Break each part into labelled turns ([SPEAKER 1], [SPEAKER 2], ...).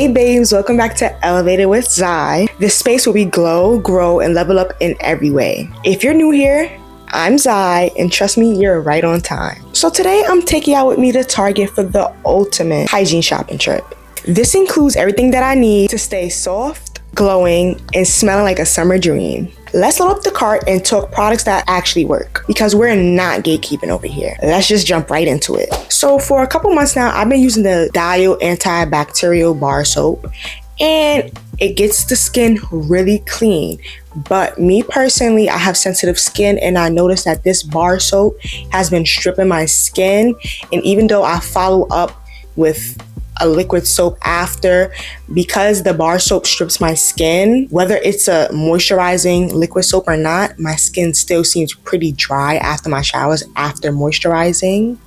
[SPEAKER 1] Hey babes, welcome back to Elevated with Zai. This space where we glow, grow, and level up in every way. If you're new here, I'm Zai, and trust me, you're right on time. So today I'm taking out with me to Target for the ultimate hygiene shopping trip. This includes everything that I need to stay soft, glowing, and smelling like a summer dream. Let's load up the cart and talk products that actually work, because we're not gatekeeping over here. Let's just jump right into it. So for a couple months now, I've been using the Dial antibacterial bar soap, and it gets the skin really clean. But me personally, I have sensitive skin, and I noticed that this bar soap has been stripping my skin. And even though I follow up with a liquid soap after, because the bar soap strips my skin, whether it's a moisturizing liquid soap or not, my skin still seems pretty dry after my showers after moisturizing.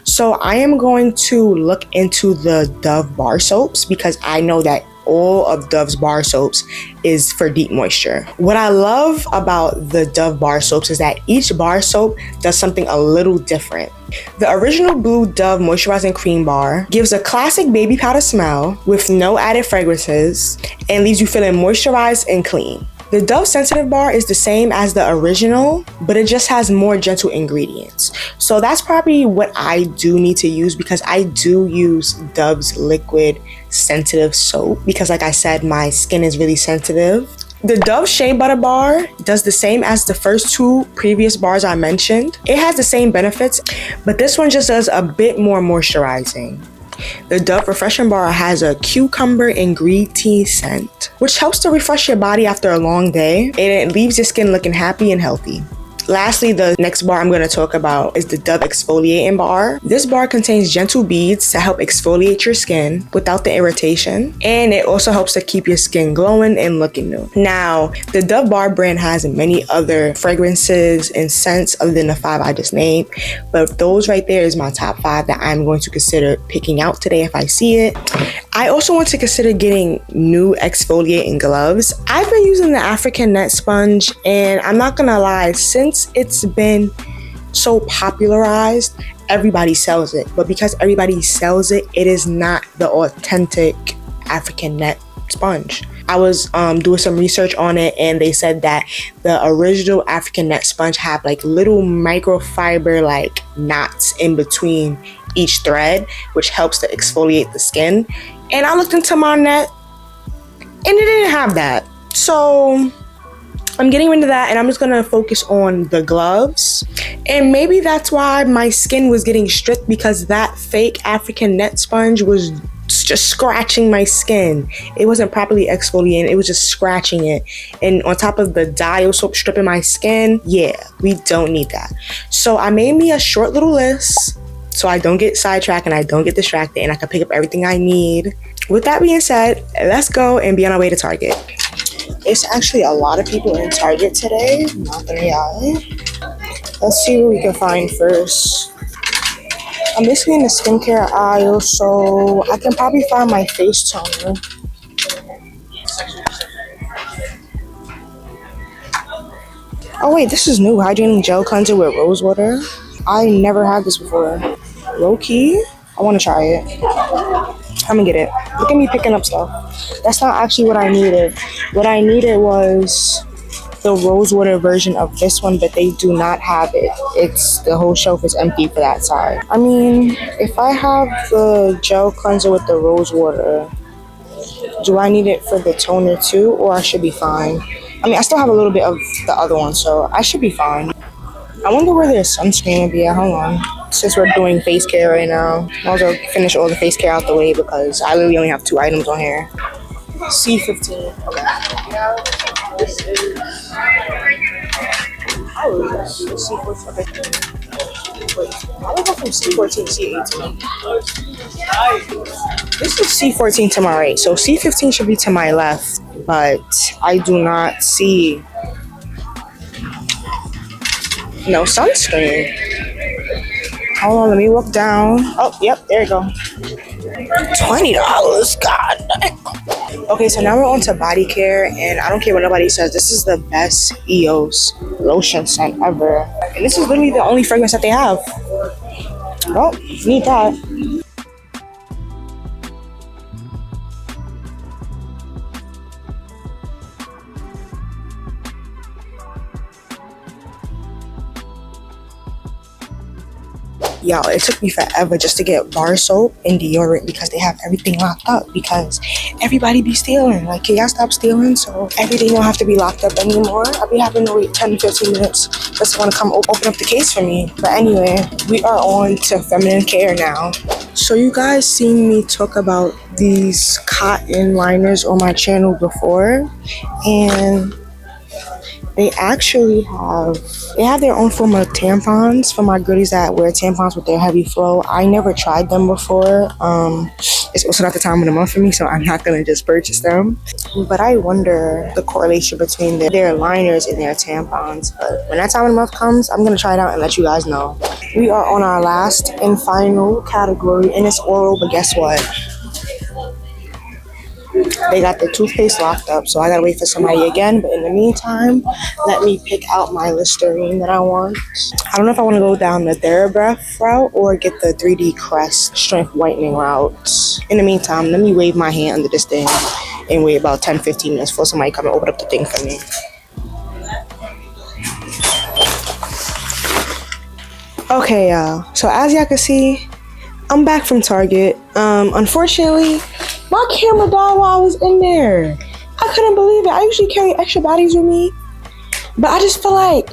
[SPEAKER 1] So I am going to look into the Dove bar soaps, because I know that all of Dove's bar soaps is for deep moisture. What I love about the Dove bar soaps is that each bar soap does something a little different. The original blue Dove moisturizing cream bar gives a classic baby powder smell with no added fragrances and leaves you feeling moisturized and clean. The Dove Sensitive Bar is the same as the original, but it just has more gentle ingredients. So that's probably what I do need to use, because I do use Dove's liquid sensitive soap, because like I said, my skin is really sensitive. The Dove Shea Butter Bar does the same as the first two previous bars I mentioned. It has the same benefits, but this one just does a bit more moisturizing. The Dove Refreshing Bar has a cucumber and green tea scent, which helps to refresh your body after a long day, and it leaves your skin looking happy and healthy. Lastly, the next bar I'm going to talk about is the Dove Exfoliating Bar. This bar contains gentle beads to help exfoliate your skin without the irritation, and it also helps to keep your skin glowing and looking new. Now, the Dove Bar brand has many other fragrances and scents other than the 5 I just named, but those right there is my top 5 that I'm going to consider picking out today if I see it. I also want to consider getting new exfoliating gloves. I've been using the African net sponge, and I'm not gonna lie, since it's been so popularized, everybody sells it. But because everybody sells it, it is not the authentic African net sponge. I was doing some research on it, and they said that the original African net sponge have like little microfiber like knots in between each thread, which helps to exfoliate the skin. And I looked into my net, and it didn't have that. So I'm getting rid of that, and I'm just gonna focus on the gloves. And maybe that's why my skin was getting stripped, because that fake African net sponge was just scratching my skin. It wasn't properly exfoliating, it was just scratching it. And on top of the Dial soap stripping my skin, yeah, we don't need that. So I made me a short little list so I don't get sidetracked and I don't get distracted, and I can pick up everything I need. With that being said, let's go and be on our way to Target. It's actually a lot of people in Target today, not gonna lie. Let's see what we can find first. I'm basically in the skincare aisle, so I can probably find my face toner. Oh wait, this is new. Hygiene gel cleanser with rose water. I never had this before. Low key, I want to try it. I'm gonna get it. Look at me picking up stuff. That's not actually what I needed. What I needed was the rose water version of this one, but they do not have it. It's the whole shelf is empty for that side. I mean, if I have the gel cleanser with the rose water, do I need it for the toner too, or I should be fine? I mean, I still have a little bit of the other one, so I should be fine. I wonder where their sunscreen would be at. Hold on. Since we're doing face care right now, might as well finish all the face care out the way, because I literally only have 2 items on here. C15. Okay. This is... Oh, this is C14. Okay. Wait, how do I go from C14 to C18? This is C14 to my right, so C15 should be to my left, but I do not see no sunscreen. Hold on, let me walk down. Oh, yep, there you go. $20, god dang. Okay, so now we're on to body care, and I don't care what nobody says, this is the best EOS lotion scent ever. And this is literally the only fragrance that they have. Well, need that. Y'all, it took me forever just to get bar soap and deodorant because they have everything locked up because everybody be stealing. Like, can y'all stop stealing so everything don't have to be locked up anymore? I'll be having to wait 10 to 15 minutes just to want to come open up the case for me. But anyway, we are on to feminine care now. So you guys seen me talk about these cotton liners on my channel before, and they actually have their own form of tampons for my girlies that wear tampons with their heavy flow. I never tried them before. It's also not the time of the month for me, so I'm not gonna just purchase them. But I wonder the correlation between their liners and their tampons. But when that time of the month comes, I'm gonna try it out and let you guys know. We are on our last and final category, and it's oral, but guess what? They got the toothpaste locked up, so I gotta wait for somebody again. But in the meantime, let me pick out my Listerine that I want. I don't know if I want to go down the TheraBreath route or get the 3D Crest Strength Whitening route. In the meantime, let me wave my hand under this thing and wait about 10-15 minutes for somebody to come and open up the thing for me. Okay, y'all. So as y'all can see, I'm back from Target. Unfortunately, my camera died while I was in there. I couldn't believe it. I usually carry extra batteries with me, but I just feel like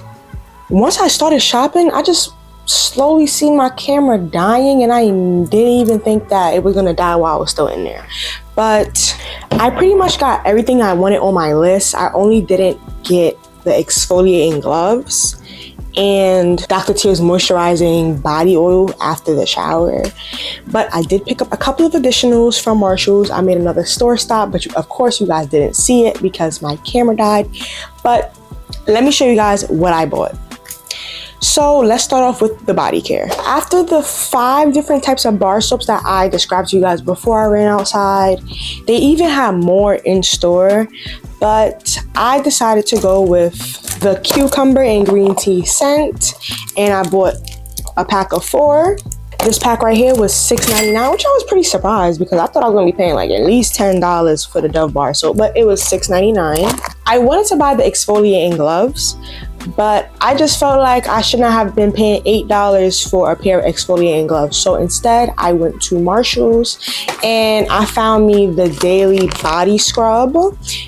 [SPEAKER 1] once I started shopping, I just slowly seen my camera dying, and I didn't even think that it was gonna die while I was still in there. But I pretty much got everything I wanted on my list. I only didn't get the exfoliating gloves and Dr. Teal's moisturizing body oil after the shower. But I did pick up a couple of additionals from Marshall's. I made another store stop, but of course you guys didn't see it because my camera died. But let me show you guys what I bought. So let's start off with the body care. After the 5 different types of bar soaps that I described to you guys before I ran outside, they even have more in store, but I decided to go with the cucumber and green tea scent, and I bought a pack of 4. This pack right here was $6.99, which I was pretty surprised because I thought I was gonna be paying like at least $10 for the Dove bar soap, but it was $6.99. I wanted to buy the exfoliating gloves, but I just felt like I should not have been paying $8 for a pair of exfoliating gloves. So instead, I went to Marshall's and I found me the daily body scrub.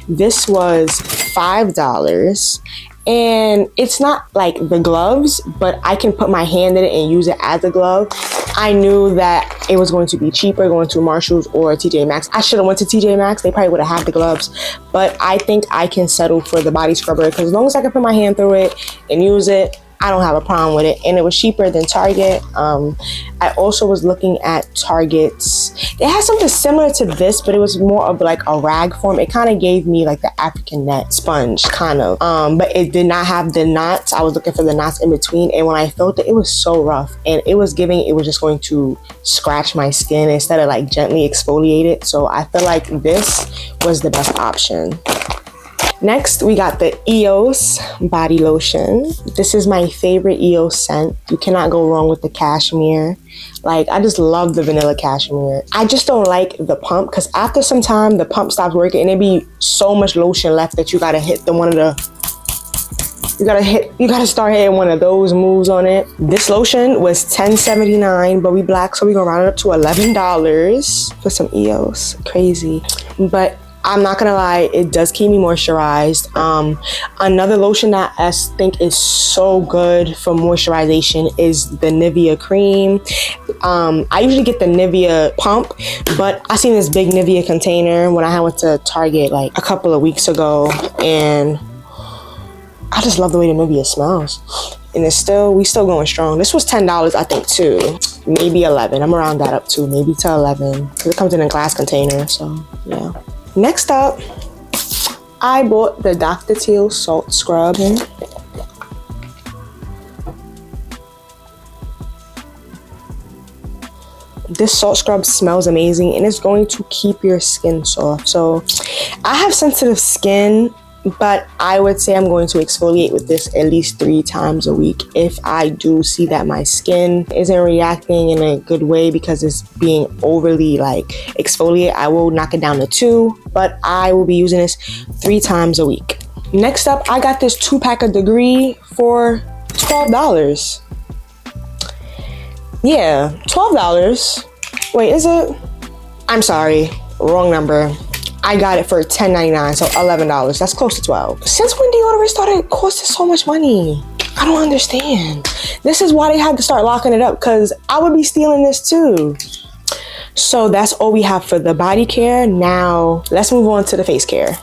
[SPEAKER 1] This was $5. And it's not like the gloves, but I can put my hand in it and use it as a glove. I knew that it was going to be cheaper going to Marshall's or TJ Maxx. I should have went to TJ Maxx. They probably would have had the gloves, but I think I can settle for the body scrubber because as long as I can put my hand through it and use it, I don't have a problem with it. And it was cheaper than Target. I also was looking at Target's. They had something similar to this, but it was more of like a rag form. It kind of gave me like the African net sponge kind of, but it did not have the knots. I was looking for the knots in between, and when I felt it, it was so rough, and it was just going to scratch my skin instead of like gently exfoliate it. So I feel like this was the best option. Next, we got the EOS body lotion. This is my favorite EOS scent. You cannot go wrong with the cashmere. Like, I just love the vanilla cashmere. I just don't like the pump because after some time, the pump stops working and there be so much lotion left that you gotta hit you gotta start hitting one of those moves on it. This lotion was $10.79, but we black, so we're gonna round it up to $11 for some EOS. Crazy. But I'm not gonna lie, it does keep me moisturized. Another lotion that I think is so good for moisturization is the Nivea cream. I usually get the Nivea pump, but I seen this big Nivea container when I went to Target like a couple of weeks ago, and I just love the way the Nivea smells. And we still going strong. This was $10, I think, too. Maybe 11. I'm gonna round that up too, maybe to 11, because it comes in a glass container. So yeah. Next up, I bought the Dr. Teal Salt Scrub. This salt scrub smells amazing and it's going to keep your skin soft. So I have sensitive skin, but I would say I'm going to exfoliate with this at least 3 times a week. If I do see that my skin isn't reacting in a good way because it's being overly like exfoliate, I will knock it down to 2, but I will be using this 3 times a week. Next up, I got this 2-pack of Degree for $12. Yeah, $12. Wait, is it? I'm sorry, wrong number. I got it for $10.99, so $11. That's close to 12. Since when deodorant started costing so much money? I don't understand. This is why they had to start locking it up, because I would be stealing this too. So that's all we have for the body care. Now let's move on to the face care.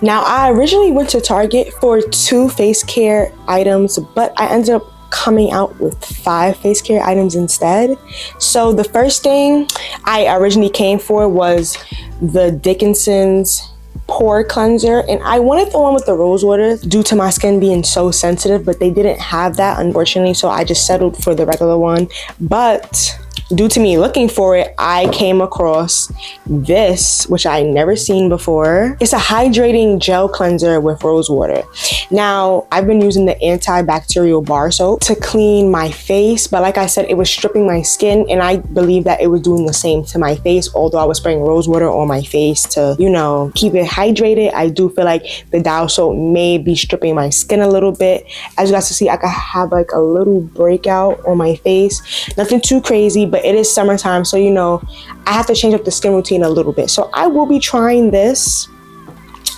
[SPEAKER 1] Now I originally went to Target for 2 face care items, but I ended up coming out with 5 face care items instead. So the first thing I originally came for was the Dickinson's pore cleanser, and I wanted the one with the rose water due to my skin being so sensitive, but they didn't have that, unfortunately, so I just settled for the regular one. But due to me looking for it, I came across this, which I never seen before. It's a hydrating gel cleanser with rose water. Now, I've been using the antibacterial bar soap to clean my face, but like I said, it was stripping my skin, and I believe that it was doing the same to my face, although I was spraying rose water on my face to, you know, keep it hydrated. I do feel like the Dial soap may be stripping my skin a little bit. As you guys can see, I could have like a little breakout on my face. Nothing too crazy, but it is summertime, so you know, I have to change up the skin routine a little bit. So I will be trying this.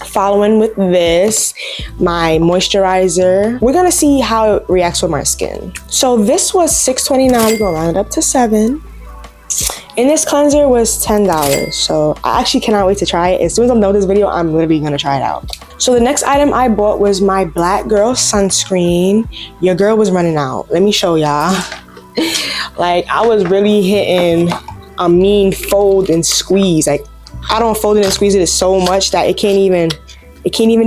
[SPEAKER 1] Following with this, my moisturizer. We're gonna see how it reacts with my skin. So this was $6.29. We're gonna round it up to $7. And this cleanser was $10. So I actually cannot wait to try it. As soon as I'm done with this video, I'm literally gonna try it out. So the next item I bought was my Black Girl sunscreen. Your girl was running out. Let me show y'all. Like, I was really hitting a mean fold and squeeze. Like, I don't fold it and squeeze it so much that it can't even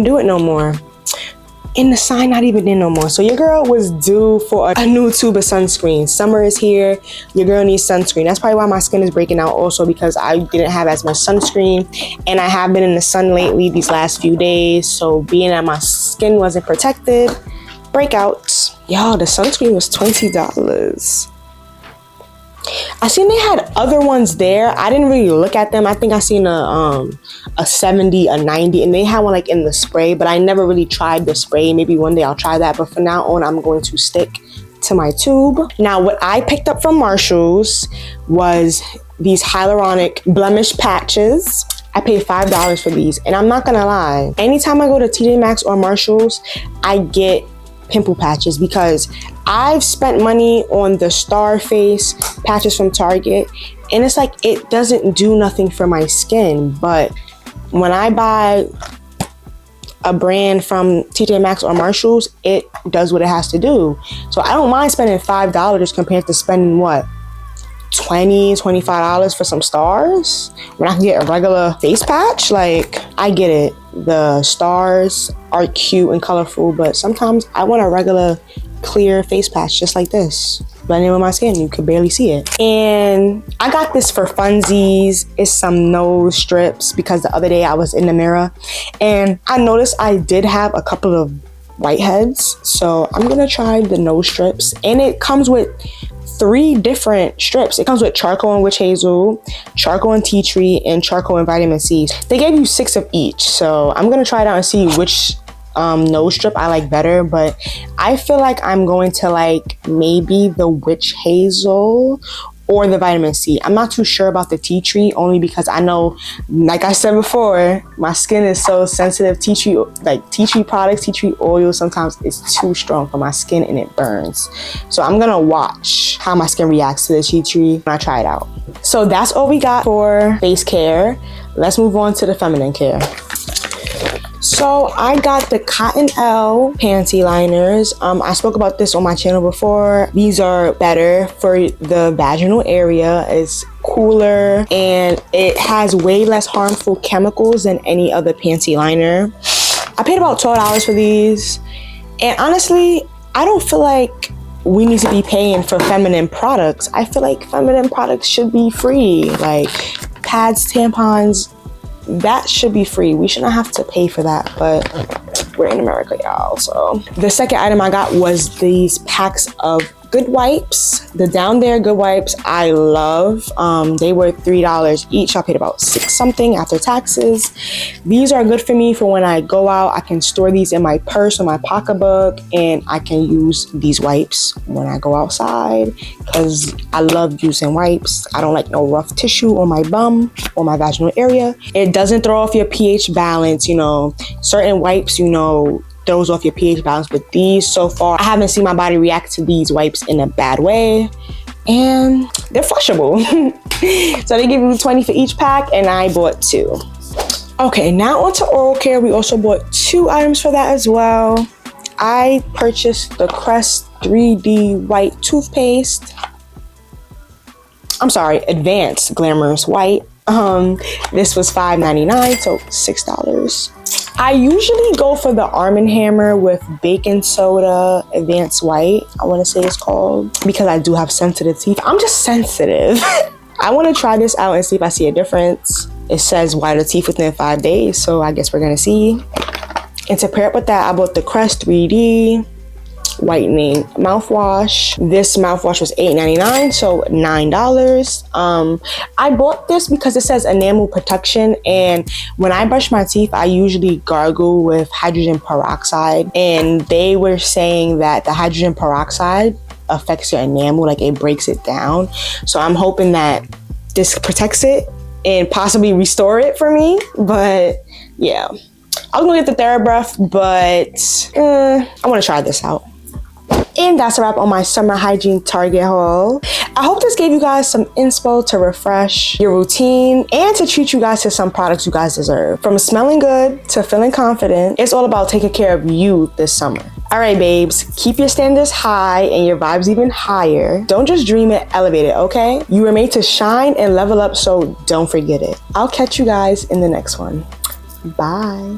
[SPEAKER 1] do it no more. And the sign not even in no more. So your girl was due for a new tube of sunscreen. Summer is here. Your girl needs sunscreen. That's probably why my skin is breaking out, also because I didn't have as much sunscreen, and I have been in the sun lately these last few days. So being that my skin wasn't protected, breakouts. Y'all, the sunscreen was $20. I seen they had other ones there. I didn't really look at them. I think I seen a 70, a 90, and they had one like in the spray, but I never really tried the spray. Maybe one day I'll try that, but for now on, I'm going to stick to my tube. Now, what I picked up from Marshall's was these hyaluronic blemish patches. I paid $5 for these, and I'm not gonna lie, anytime I go to TJ Maxx or Marshall's, I get pimple patches because I've spent money on the Star Face patches from Target, and it's like it doesn't do nothing for my skin. But when I buy a brand from TJ Maxx or Marshall's, it does what it has to do. So I don't mind spending $5 compared to spending what, $20, $25 for some stars when I can get a regular face patch. Like, I get it, the stars are cute and colorful, but sometimes I want a regular clear face patch just like this, blending with my skin. You could barely see it. And I got this for funsies. It's some nose strips because the other day I was in the mirror and I noticed I did have a couple of whiteheads, so I'm gonna try the nose strips. And it comes with 3 different strips. It comes with charcoal and witch hazel, charcoal and tea tree, and charcoal and vitamin C. They gave you 6 of each, so I'm gonna try it out and see which nose strip I like better. But I feel like I'm going to like maybe the witch hazel or the vitamin C. I'm not too sure about the tea tree, only because I know, like I said before, my skin is so sensitive. Tea tree, like tea tree products, tea tree oil, sometimes it's too strong for my skin and it burns. So I'm gonna watch how my skin reacts to the tea tree when I try it out. So that's all we got for face care. Let's move on to the feminine care. So I got the Cotton L panty liners. I spoke about this on my channel before. These are better for the vaginal area. It's cooler and it has way less harmful chemicals than any other panty liner. I paid about $12 for these. And honestly, I don't feel like we need to be paying for feminine products. I feel like feminine products should be free. Like pads, tampons, that should be free. We shouldn't have to pay for that, but we're in America, y'all. So the second item I got was these packs of Good Wipes. The Down There Good Wipes I love. They were $3 each. I paid about $6 something after taxes. These are good for me for when I go out. I can store these in my purse or my pocketbook, and I can use these wipes when I go outside because I love using wipes. I don't like no rough tissue on my bum or my vaginal area. It doesn't throw off your pH balance. You know, certain wipes, you know, throws off your pH balance, but these, so far, I haven't seen my body react to these wipes in a bad way, and they're flushable. So they give you 20 for each pack, and I bought 2. Okay, now onto oral care. We also bought 2 items for that as well. I purchased the Crest 3D White Toothpaste. I'm sorry, Advanced Glamorous White. This was $5.99, so $6. I usually go for the Arm & Hammer with baking soda advanced white, I want to say it's called, because I do have sensitive teeth. I'm just sensitive. I want to try this out and see if I see a difference. It says whiter teeth within 5 days, so I guess we're going to see. And to pair up with that, I bought the Crest 3D Whitening mouthwash. This mouthwash was $8.99, so $9. I bought this because it says enamel protection, and when I brush my teeth, I usually gargle with hydrogen peroxide, and they were saying that the hydrogen peroxide affects your enamel, like it breaks it down. So I'm hoping that this protects it and possibly restore it for me. But yeah, I was gonna get the TheraBreath, but I want to try this out. And that's a wrap on my summer hygiene Target haul. I hope this gave you guys some inspo to refresh your routine and to treat you guys to some products you guys deserve. From smelling good to feeling confident, it's all about taking care of you this summer. All right, babes, keep your standards high and your vibes even higher. Don't just dream it, elevate it, okay? You were made to shine and level up, so don't forget it. I'll catch you guys in the next one. Bye.